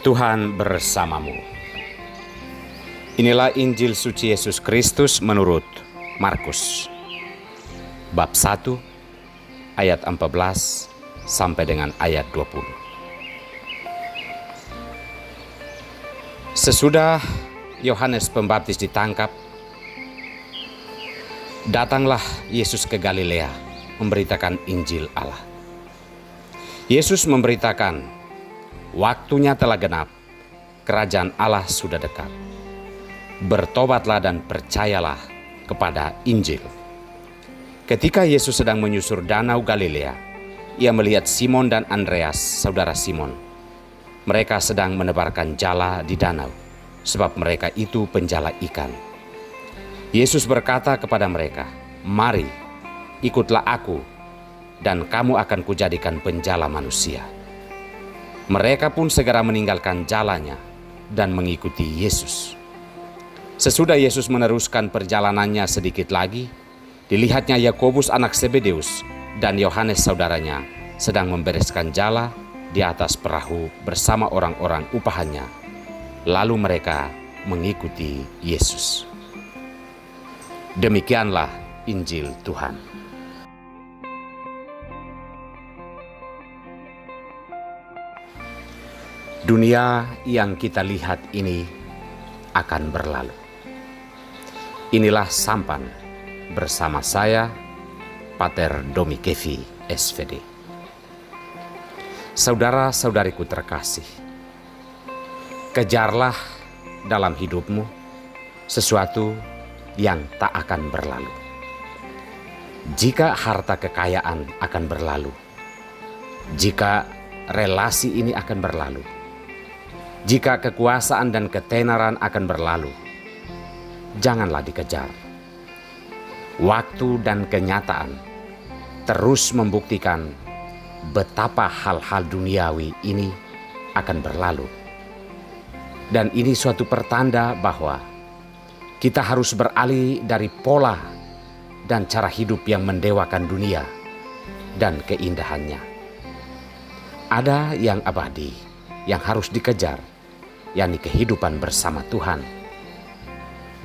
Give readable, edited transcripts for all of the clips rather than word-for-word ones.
Tuhan bersamamu. Inilah Injil suci Yesus Kristus menurut Markus. Bab 1 ayat 14 sampai dengan ayat 20. Sesudah Yohanes Pembaptis ditangkap, datanglah Yesus ke Galilea memberitakan Injil Allah. Yesus memberitakan, waktunya telah genap, kerajaan Allah sudah dekat. Bertobatlah dan percayalah kepada Injil. Ketika Yesus sedang menyusur danau Galilea, ia melihat Simon dan Andreas, saudara Simon. Mereka sedang menebarkan jala di danau, sebab mereka itu penjala ikan. Yesus berkata kepada mereka, "Mari, ikutlah aku, dan kamu akan kujadikan penjala manusia." Mereka pun segera meninggalkan jalannya dan mengikuti Yesus. Sesudah Yesus meneruskan perjalanannya sedikit lagi, dilihatnya Yakobus anak Zebedeus dan Yohanes saudaranya sedang membereskan jala di atas perahu bersama orang-orang upahannya. Lalu mereka mengikuti Yesus. Demikianlah Injil Tuhan. Dunia yang kita lihat ini akan berlalu. Inilah sampan bersama saya, Pater Domi Kevi, SVD. Saudara-saudariku terkasih, kejarlah dalam hidupmu sesuatu yang tak akan berlalu. Jika harta kekayaan akan berlalu, jika relasi ini akan berlalu, jika kekuasaan dan ketenaran akan berlalu, janganlah dikejar. Waktu dan kenyataan terus membuktikan betapa hal-hal duniawi ini akan berlalu. Dan ini suatu pertanda bahwa kita harus beralih dari pola dan cara hidup yang mendewakan dunia dan keindahannya. Ada yang abadi yang harus dikejar, yakni kehidupan bersama Tuhan.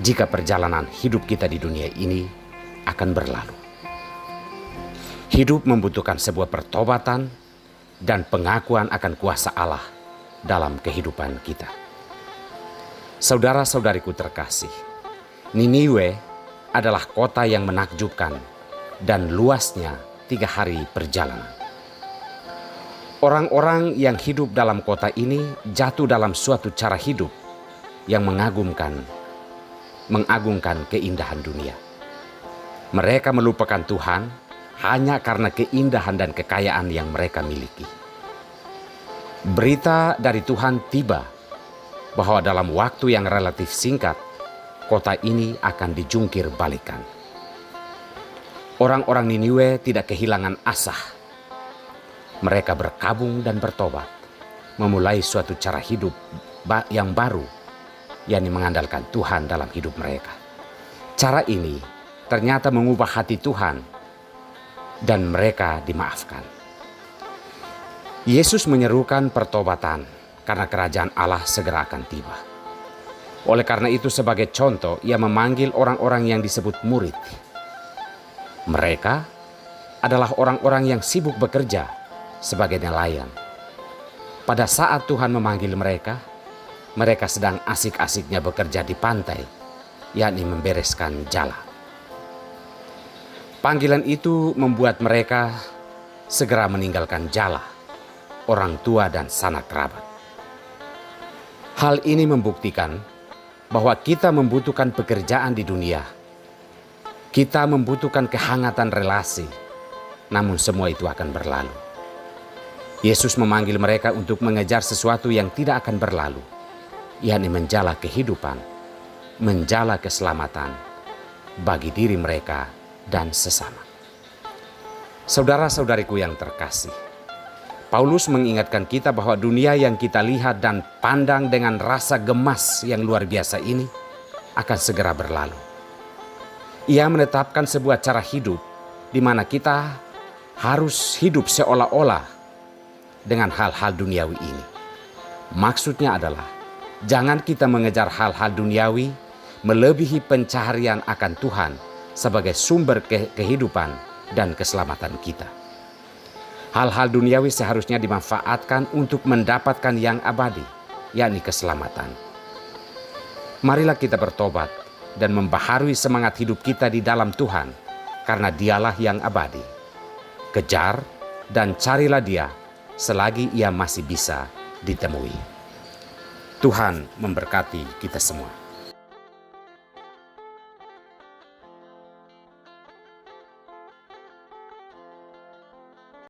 Jika perjalanan hidup kita di dunia ini akan berlalu. Hidup membutuhkan sebuah pertobatan dan pengakuan akan kuasa Allah dalam kehidupan kita. Saudara-saudariku terkasih, Niniwe adalah kota yang menakjubkan dan luasnya 3 hari perjalanan. Orang-orang yang hidup dalam kota ini jatuh dalam suatu cara hidup yang mengagungkan keindahan dunia. Mereka melupakan Tuhan hanya karena keindahan dan kekayaan yang mereka miliki. Berita dari Tuhan tiba bahwa dalam waktu yang relatif singkat, kota ini akan dijungkir balikan. Orang-orang Niniwe tidak kehilangan asa. Mereka berkabung dan bertobat, memulai suatu cara hidup yang baru, yakni mengandalkan Tuhan dalam hidup mereka. Cara ini ternyata mengubah hati Tuhan dan mereka dimaafkan. Yesus menyerukan pertobatan karena kerajaan Allah segera akan tiba. Oleh karena itu sebagai contoh, ia memanggil orang-orang yang disebut murid. Mereka adalah orang-orang yang sibuk bekerja sebagai nelayan. Pada saat Tuhan memanggil mereka, mereka sedang asik-asiknya bekerja di pantai, yakni membereskan jala. Panggilan itu membuat mereka segera meninggalkan jala, orang tua dan sanak kerabat. Hal ini membuktikan bahwa kita membutuhkan pekerjaan di dunia. Kita membutuhkan kehangatan relasi, namun semua itu akan berlalu. Yesus memanggil mereka untuk mengejar sesuatu yang tidak akan berlalu, yakni menjala kehidupan, menjala keselamatan bagi diri mereka dan sesama. Saudara-saudariku yang terkasih, Paulus mengingatkan kita bahwa dunia yang kita lihat dan pandang dengan rasa gemas yang luar biasa ini akan segera berlalu. Ia menetapkan sebuah cara hidup di mana kita harus hidup seolah-olah dengan hal-hal duniawi ini. Maksudnya adalah, jangan kita mengejar hal-hal duniawi melebihi pencaharian akan Tuhan sebagai sumber kehidupan dan keselamatan kita. Hal-hal duniawi seharusnya dimanfaatkan untuk mendapatkan yang abadi, yakni keselamatan. Marilah kita bertobat dan membaharui semangat hidup kita di dalam Tuhan, karena Dialah yang abadi. Kejar dan carilah Dia selagi Ia masih bisa ditemui. Tuhan memberkati kita semua.